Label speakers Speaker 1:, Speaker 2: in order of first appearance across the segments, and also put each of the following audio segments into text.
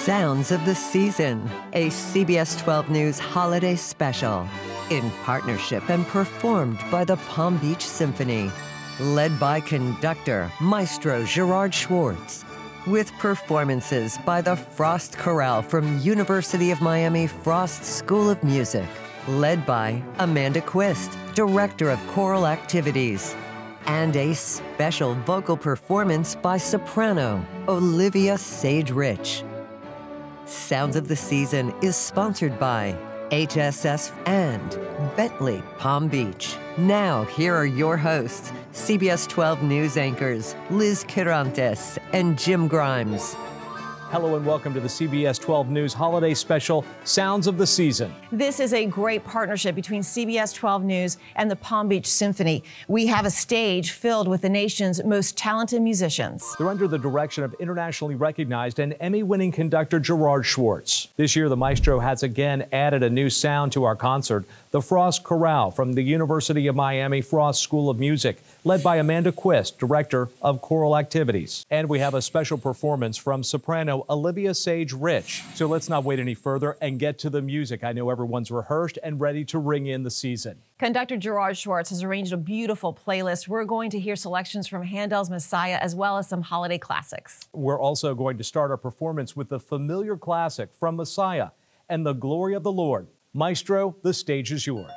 Speaker 1: Sounds of the Season, a CBS 12 News holiday special, in partnership and performed by the Palm Beach Symphony, led by conductor Maestro Gerard Schwartz, with performances by the Frost Chorale from University of Miami Frost School of Music, led by Amanda Quist, Director of Choral Activities, and a special vocal performance by soprano Olivia Sage Rich. Sounds of the Season is sponsored by HSS and Bentley Palm Beach. Now, here are your hosts, CBS 12 News anchors Liz Quirantes and Jim Grimes.
Speaker 2: Hello and welcome to the CBS 12 News holiday special, Sounds of the Season.
Speaker 3: This is a great partnership between CBS 12 News and the Palm Beach Symphony. We have a stage filled with the nation's most talented musicians.
Speaker 2: They're under the direction of internationally recognized and Emmy-winning conductor Gerard Schwartz. This year, the maestro has again added a new sound to our concert, the Frost Chorale from the University of Miami Frost School of Music, led by Amanda Quist, Director of Choral Activities. And we have a special performance from soprano Olivia Sage Rich. So let's not wait any further and get to the music. I know everyone's rehearsed and ready to ring in the season.
Speaker 3: Conductor Gerard Schwartz has arranged a beautiful playlist. We're going to hear selections from Handel's Messiah as well as some holiday classics.
Speaker 2: We're also going to start our performance with the familiar classic from Messiah and the Glory of the Lord. Maestro, the stage is yours.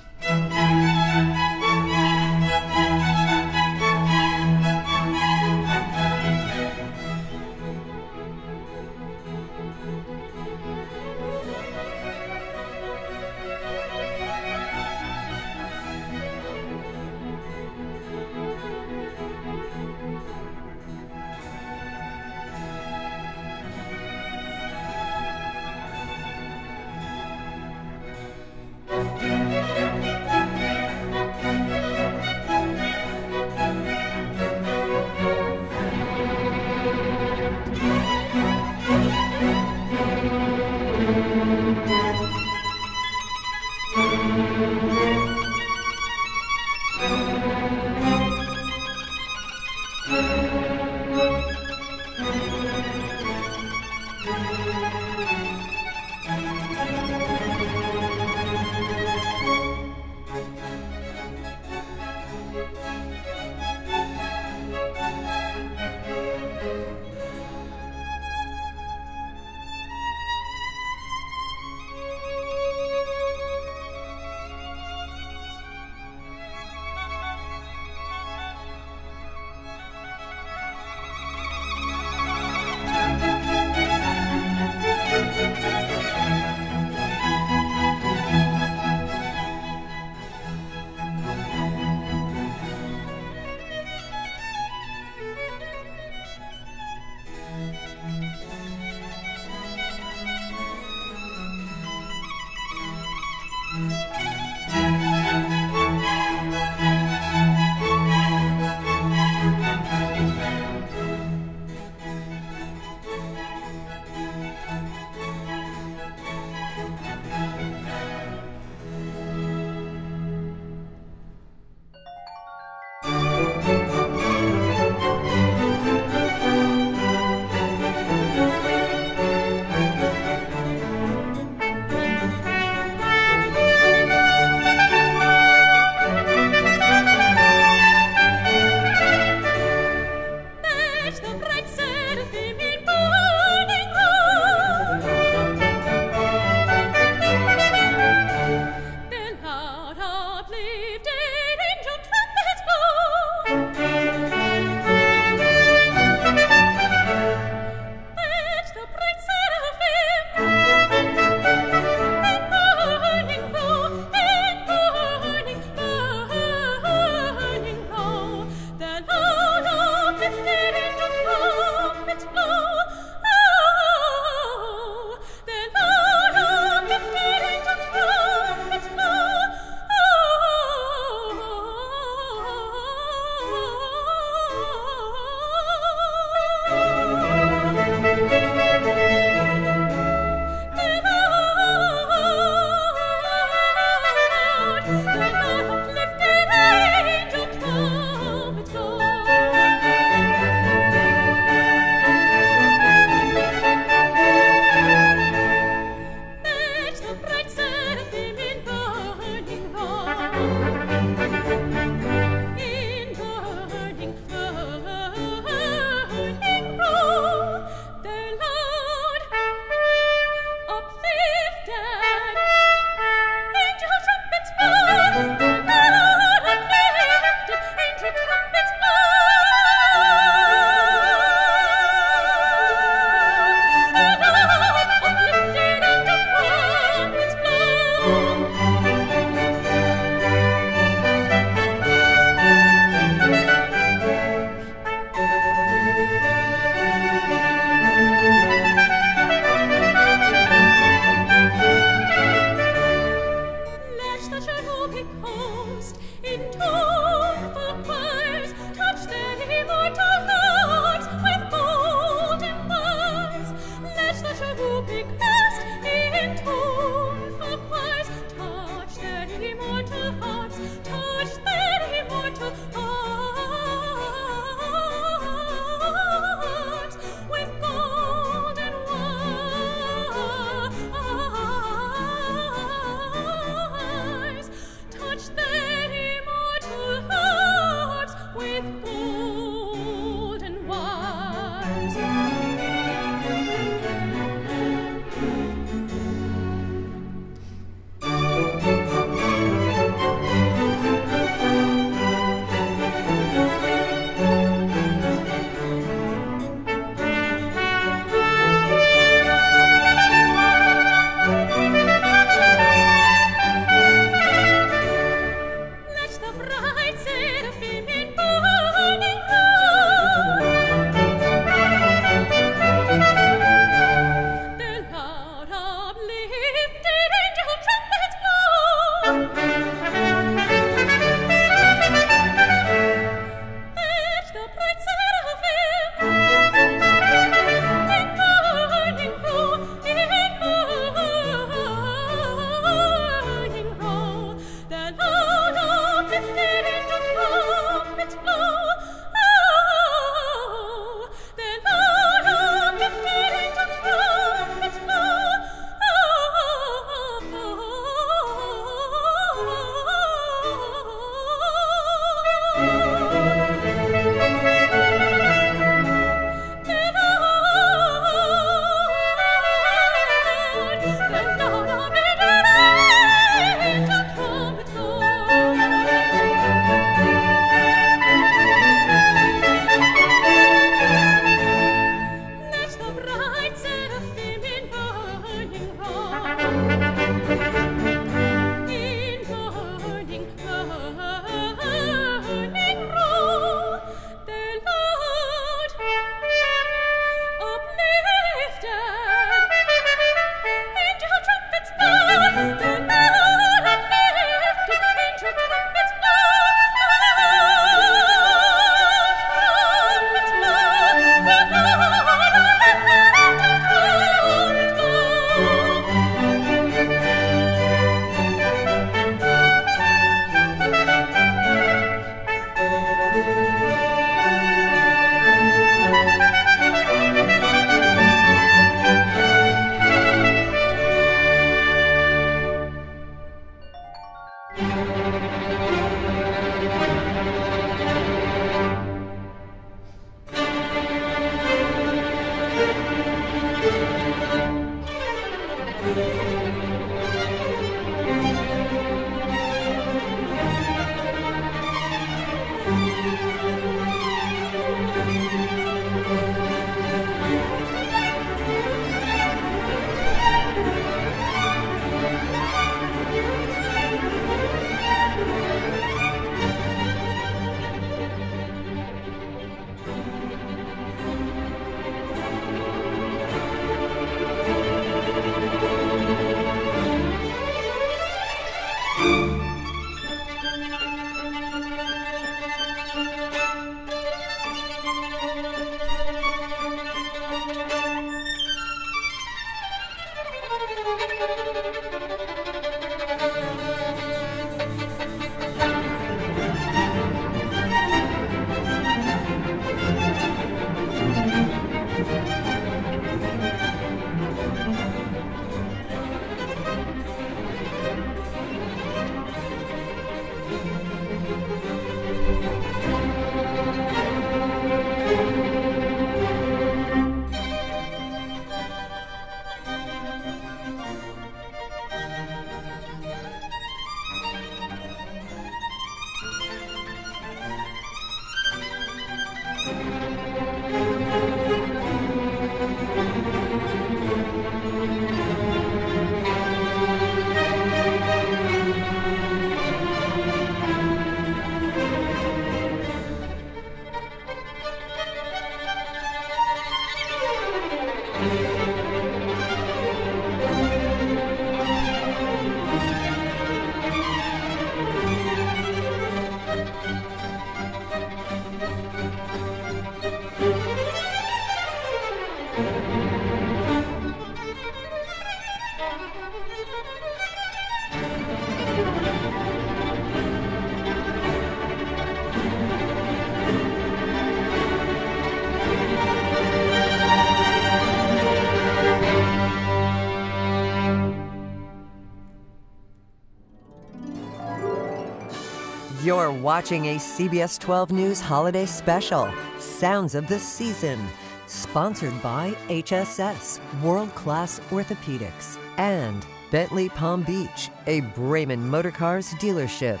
Speaker 1: You're watching a CBS 12 News holiday special, Sounds of the Season, sponsored by HSS, World-Class Orthopedics, and Bentley Palm Beach, a Brayman Motorcars dealership.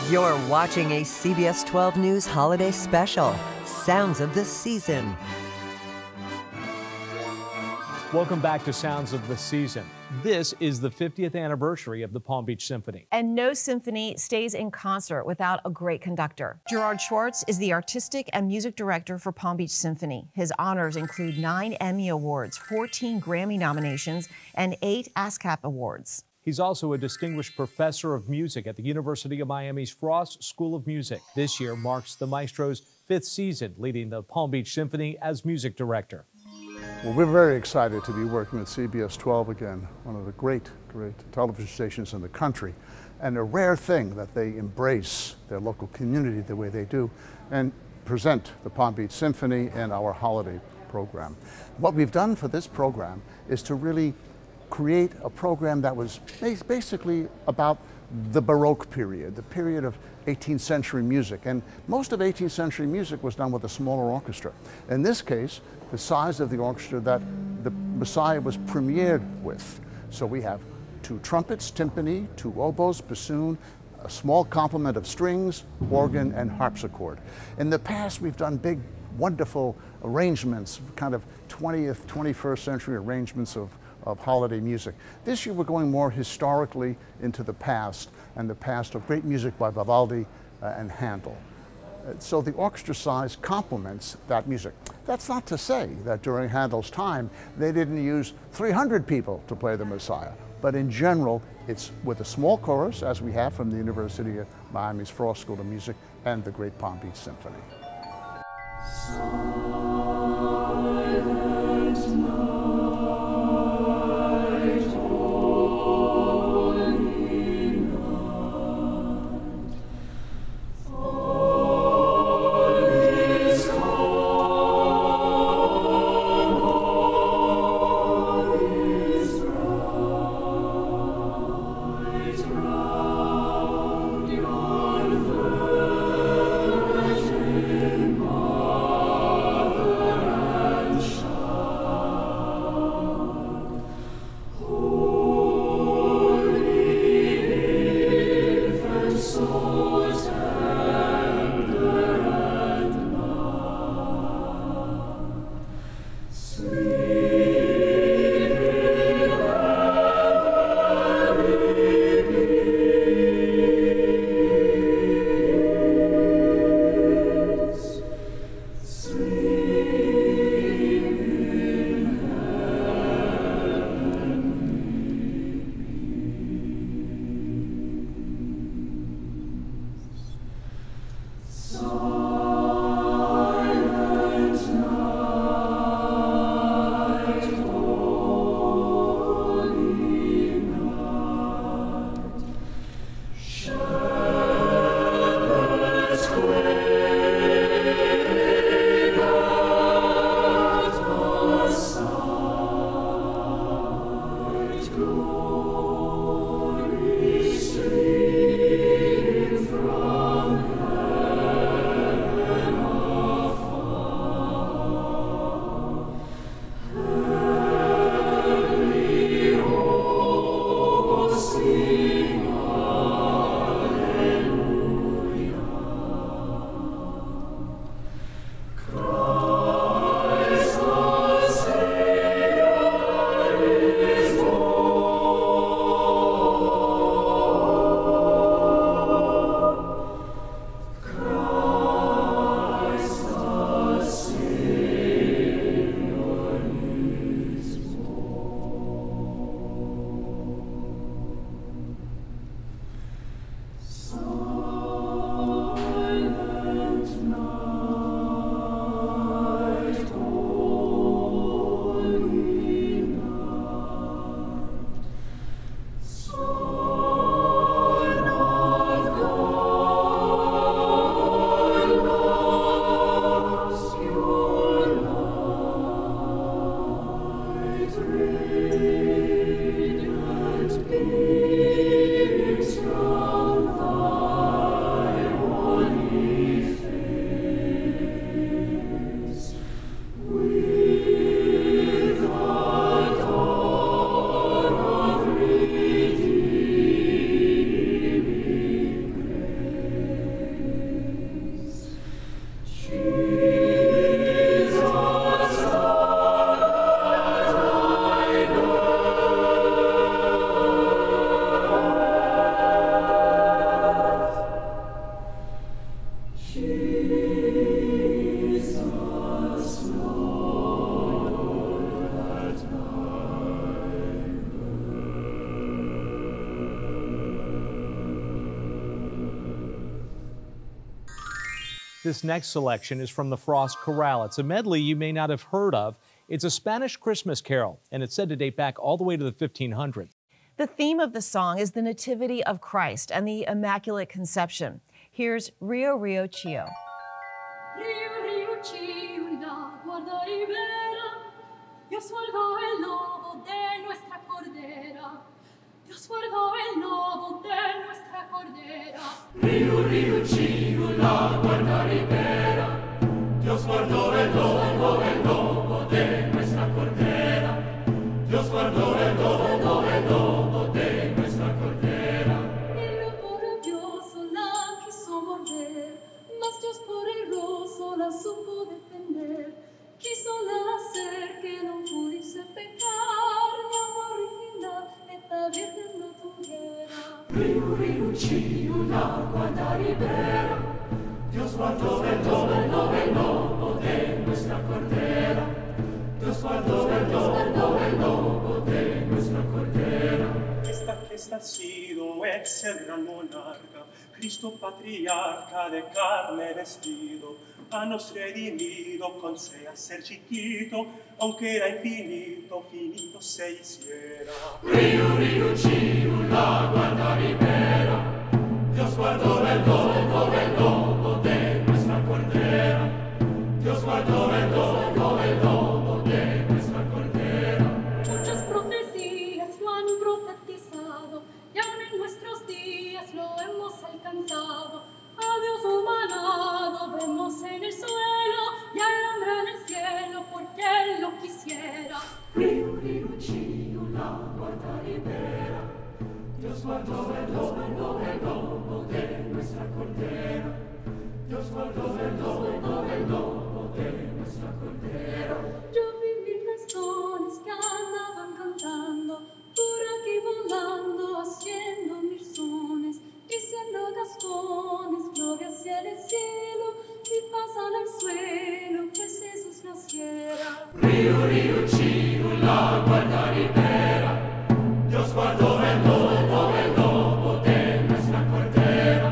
Speaker 1: You're watching a CBS 12 News holiday special, Sounds of the Season.
Speaker 2: Welcome back to Sounds of the Season. This is the 50th anniversary of the Palm Beach Symphony.
Speaker 3: And no symphony stays in concert without a great conductor. Gerard Schwartz is the artistic and music director for Palm Beach Symphony. His honors include 9 Emmy Awards, 14 Grammy nominations, and 8 ASCAP Awards.
Speaker 2: He's also a distinguished professor of music at the University of Miami's Frost School of Music. This year marks the maestro's 5th season leading the Palm Beach Symphony as music director.
Speaker 4: Well, we're very excited to be working with CBS 12 again, one of the great television stations in the country, and a rare thing that they embrace their local community the way they do and present the Palm Beach Symphony and our holiday program. What we've done for this program is to really create a program that was basically about the Baroque period, the period of 18th century music. And most of 18th century music was done with a smaller orchestra. In this case, the size of the orchestra that the Messiah was premiered with. So we have 2 trumpets, timpani, 2 oboes, bassoon, a small complement of strings, organ, and harpsichord. In the past, we've done big, wonderful arrangements, kind of 20th, 21st century arrangements of holiday music. This year we're going more historically into the past, and the past of great music by Vivaldi and Handel. So the orchestra size complements that music. That's not to say that during Handel's time they didn't use 300 people to play the Messiah, but in general it's with a small chorus, as we have from the University of Miami's Frost School of Music and the great Palm Beach Symphony.
Speaker 2: This next selection is from the Frost Chorale. It's a medley you may not have heard of. It's a Spanish Christmas carol, and it's said to date back all the way to the 1500s.
Speaker 3: The theme of the song is the Nativity of Christ and the Immaculate Conception. Here's Rio Rio Chio.
Speaker 5: Rio Rio Chio, la guarda ribera, Dios guardó el lobo de nuestra cordera. Dios guardó el lobo de nuestra cordera.
Speaker 6: Rio Rio Chio, la guarda ribera, Dios guardó el lobo de nuestra cordera. Dios guardó el lobo de nuestra cordera.
Speaker 5: El lobo rabioso la quiso morder, mas Dios por airoso la supo defender. Quísola hacer que no pudiese pecar, mi amor original, esta virgen no tuviera.
Speaker 6: Rio Rio Chio, la guarda ribera, Dios guardó el lobo de nuestra cordera. Dios guardó el lobo de nuestra cordera.
Speaker 7: Esta ha sido ex el gran monarca, Cristo patriarca de carne vestido, a nos redimido con sea ser chiquito, aunque era infinito, finito se hiciera.
Speaker 6: Rio Rio Chio, la guarda ribera, Dios guardó el lobo de nuestra cordera. Dios guardó el lobo de nuestra cordera.
Speaker 5: Muchas profecías lo han profetizado, y aún en nuestros días lo hemos alcanzado. A Dios humanado vemos en el suelo, y al hombre en el cielo, porque Él lo quisiera.
Speaker 6: Rio Rio Chio, la guarda ribera, Dios guardó el lobo de nuestra cordera. Dios guardó el lobo de nuestra cordera.
Speaker 5: Yo vi mil razones que andaban cantando, por aquí volando, haciendo mil sones, diciendo gascones, gloria hacia el cielo, y pasan al suelo, pues Jesús naciera.
Speaker 6: Rio Rio Chio, la guarda ribera, Dios guardó el lobo de nuestra cordera.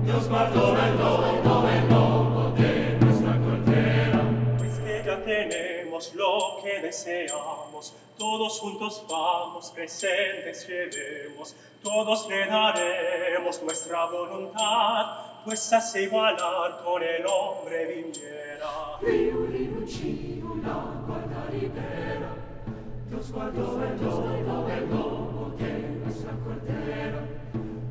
Speaker 6: Dios guardó el lobo de nuestra cordera.
Speaker 7: Pues que ya tenemos lo que deseamos, todos juntos vamos, presentes llevemos, todos le daremos nuestra voluntad, pues hace igualar con el hombre viniera.
Speaker 6: Rio Rio Chio, la guarda ribera, Dios guardó el lobo de nuestra cordera.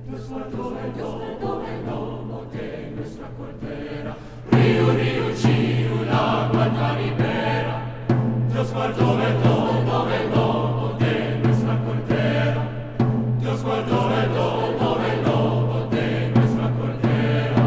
Speaker 6: Dios guardó el lobo de nuestra cordera. Rio Rio Chio, la guarda ribera, Dios guardó el lobo de nuestra cordera. Dios guardó el lobo de nuestra cordera.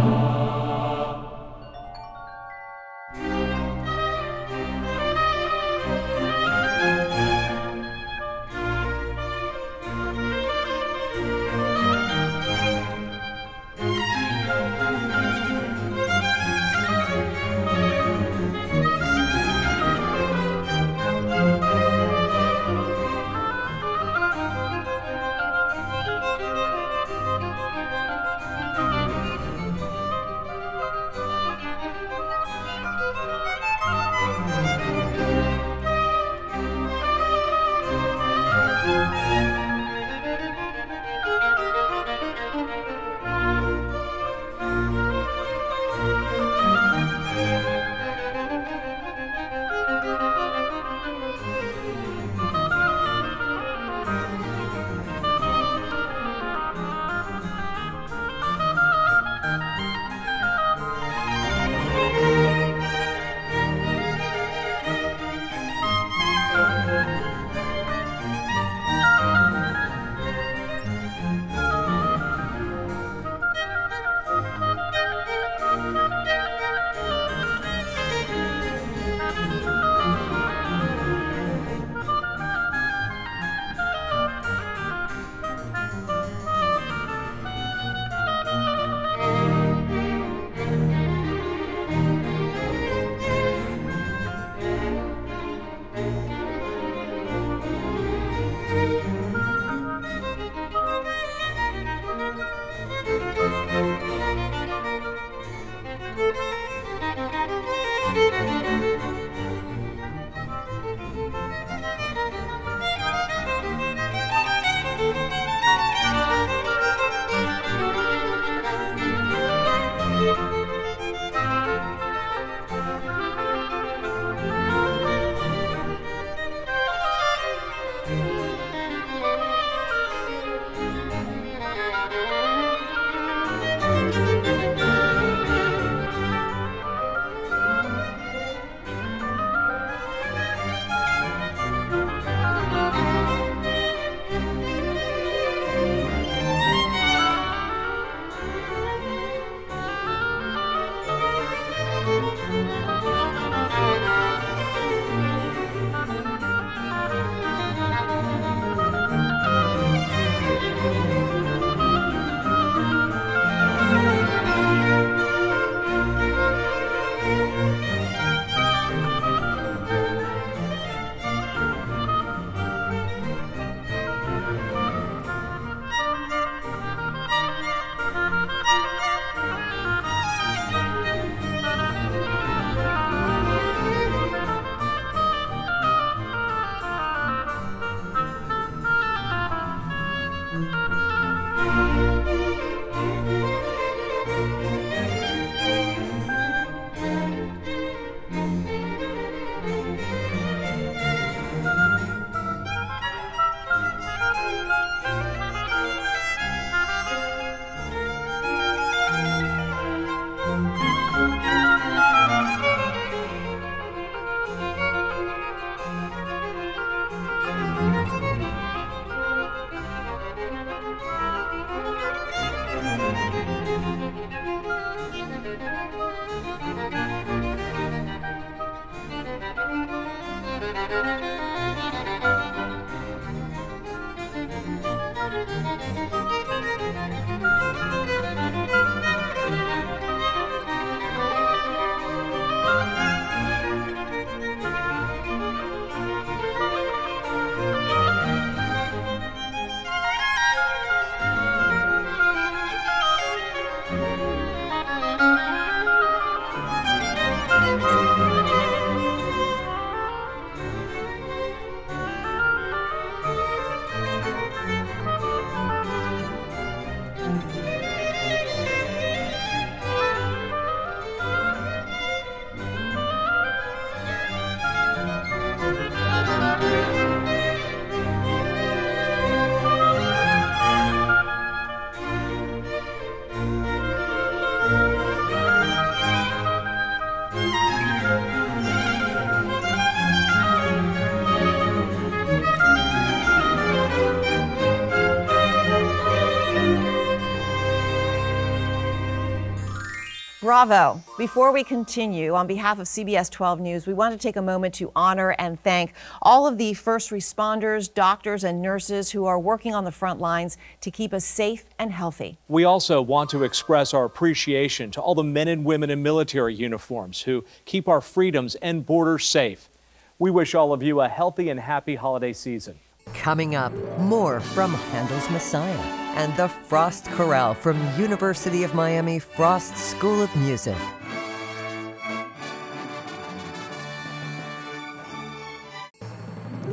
Speaker 3: Bravo. Before we continue, on behalf of CBS 12 News, we want to take a moment to honor and thank all of the first responders, doctors, and nurses who are working on the front lines to keep us safe and healthy.
Speaker 2: We also want to express our appreciation to all the men and women in military uniforms who keep our freedoms and borders safe. We wish all of you a healthy and happy holiday season.
Speaker 1: Coming up, more from Handel's Messiah and the Frost Chorale from University of Miami Frost School of Music.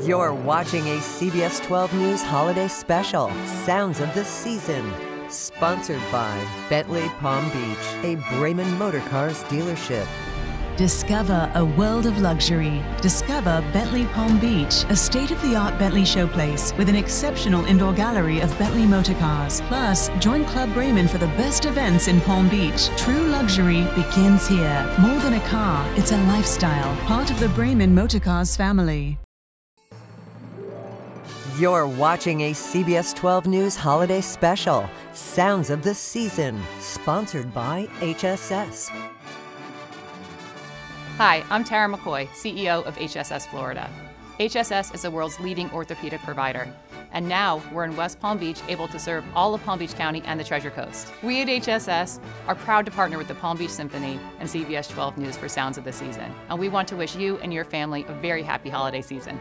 Speaker 1: You're watching a CBS 12 News holiday special, Sounds of the Season, sponsored by Bentley Palm Beach, a Brayman Motor Cars dealership.
Speaker 8: Discover a world of luxury. Discover Bentley Palm Beach, a state-of-the-art Bentley showplace with an exceptional indoor gallery of Bentley motor cars. Plus, join Club Brayman for the best events in Palm Beach. True luxury begins here. More than a car, it's a lifestyle. Part of the Brayman Motor Cars family.
Speaker 1: You're watching a CBS 12 News holiday special, Sounds of the Season, sponsored by HSS.
Speaker 9: Hi, I'm Tara McCoy, CEO of HSS Florida. HSS is the world's leading orthopedic provider, and now we're in West Palm Beach, able to serve all of Palm Beach County and the Treasure Coast. We at HSS are proud to partner with the Palm Beach Symphony and CBS 12 News for Sounds of the Season, and we want to wish you and your family a very happy holiday season.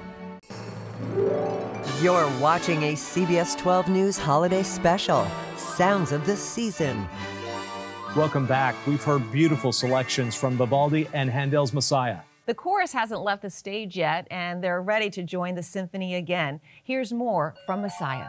Speaker 1: You're watching a CBS 12 News holiday special, Sounds of the Season.
Speaker 2: Welcome back. We've heard beautiful selections from Vivaldi and Handel's Messiah.
Speaker 3: The chorus hasn't left the stage yet, and they're ready to join the symphony again. Here's more from Messiah.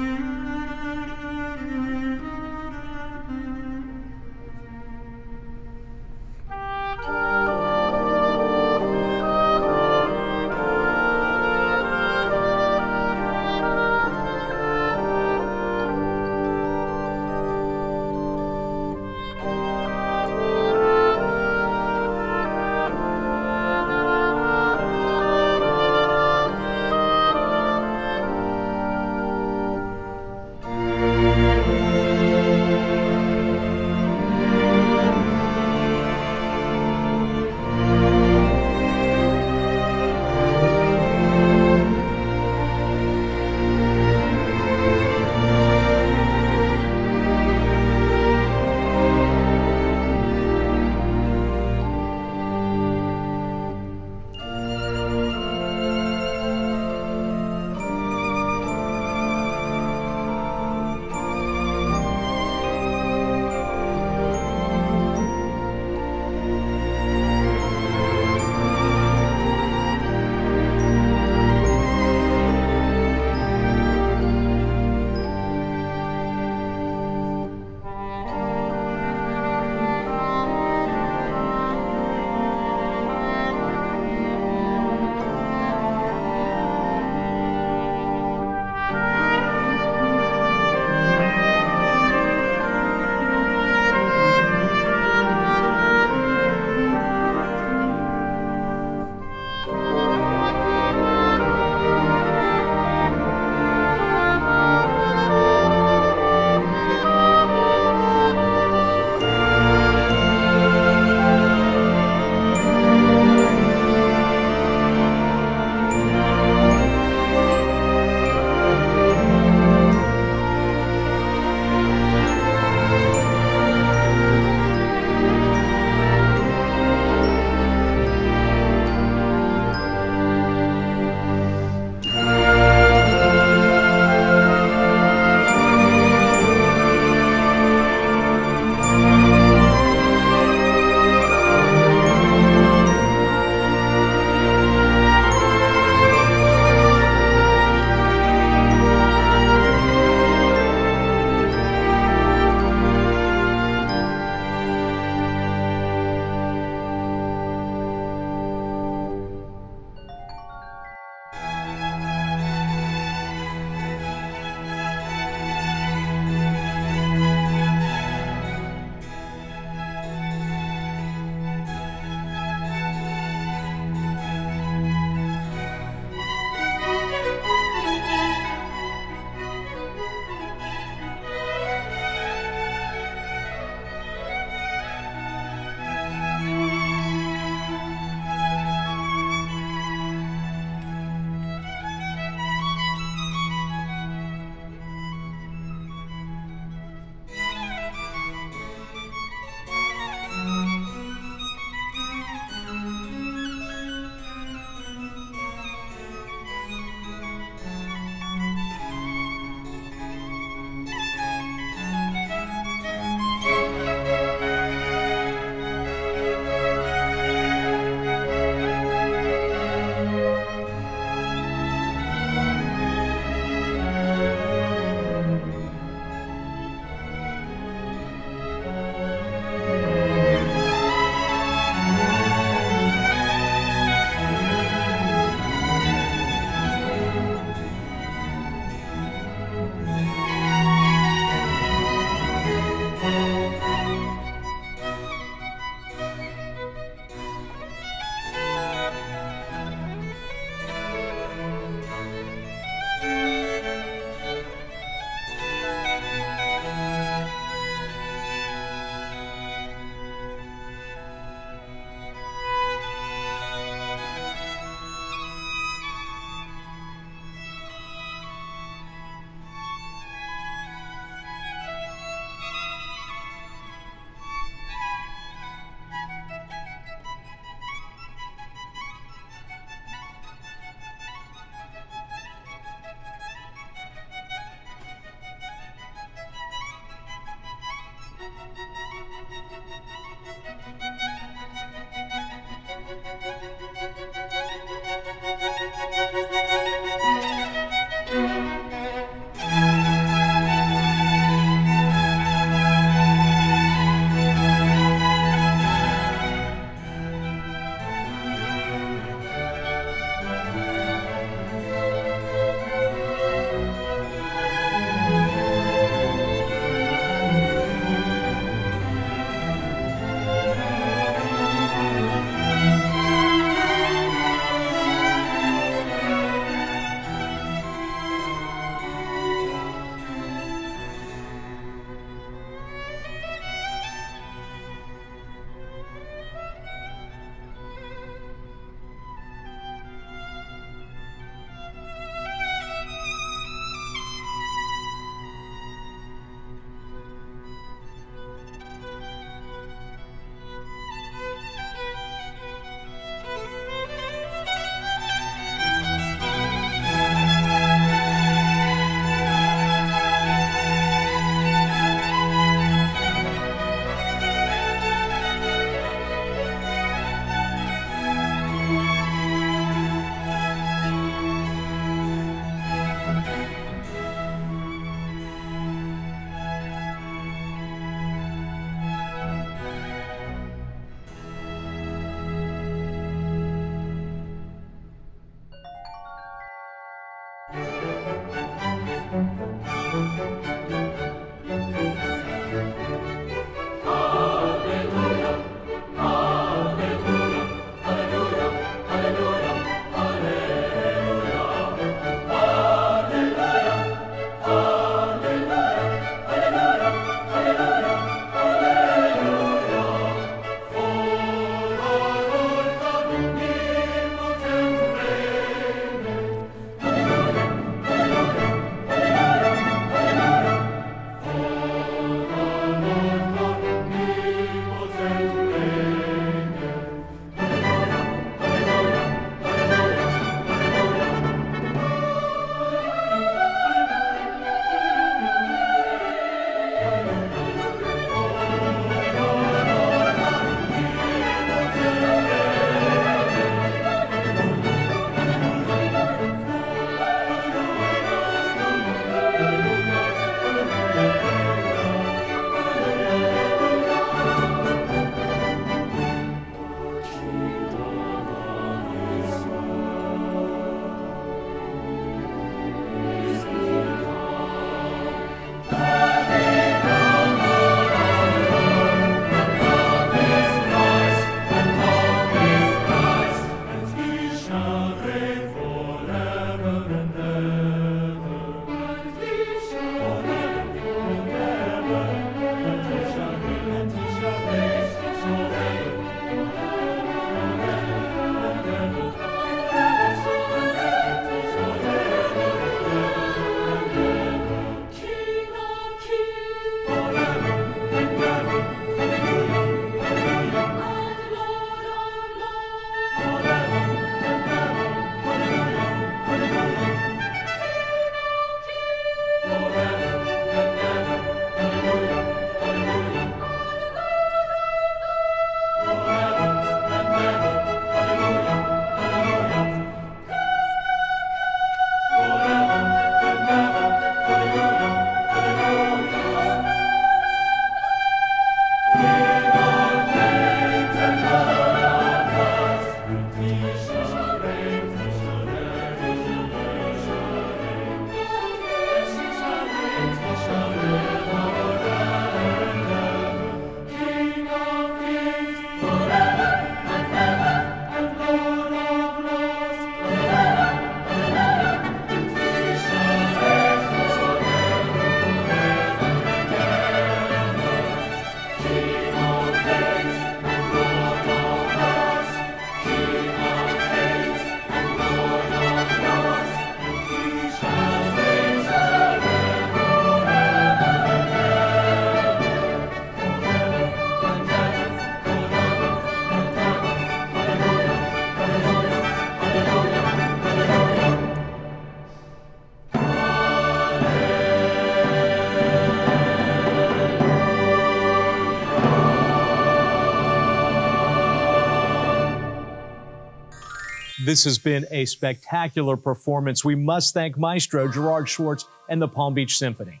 Speaker 2: This has been a spectacular performance. We must thank Maestro Gerard Schwartz and the Palm Beach Symphony.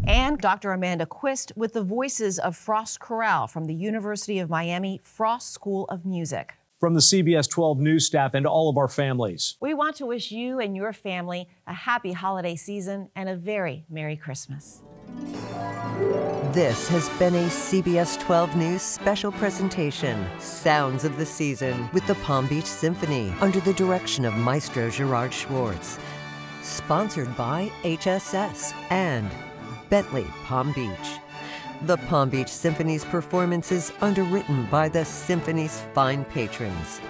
Speaker 3: And Dr. Amanda Quist with the voices of Frost Chorale from the University of Miami Frost School of Music.
Speaker 2: From the CBS 12 News staff and all of our families,
Speaker 3: we want to wish you and your family a happy holiday season and a very Merry Christmas.
Speaker 1: This has been a CBS 12 News special presentation, Sounds of the Season, with the Palm Beach Symphony, under the direction of Maestro Gerard Schwartz. Sponsored by HSS and Bentley Palm Beach. The Palm Beach Symphony's performance is underwritten by the Symphony's fine patrons.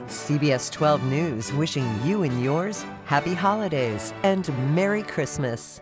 Speaker 1: CBS 12 News wishing you and yours happy holidays and Merry Christmas.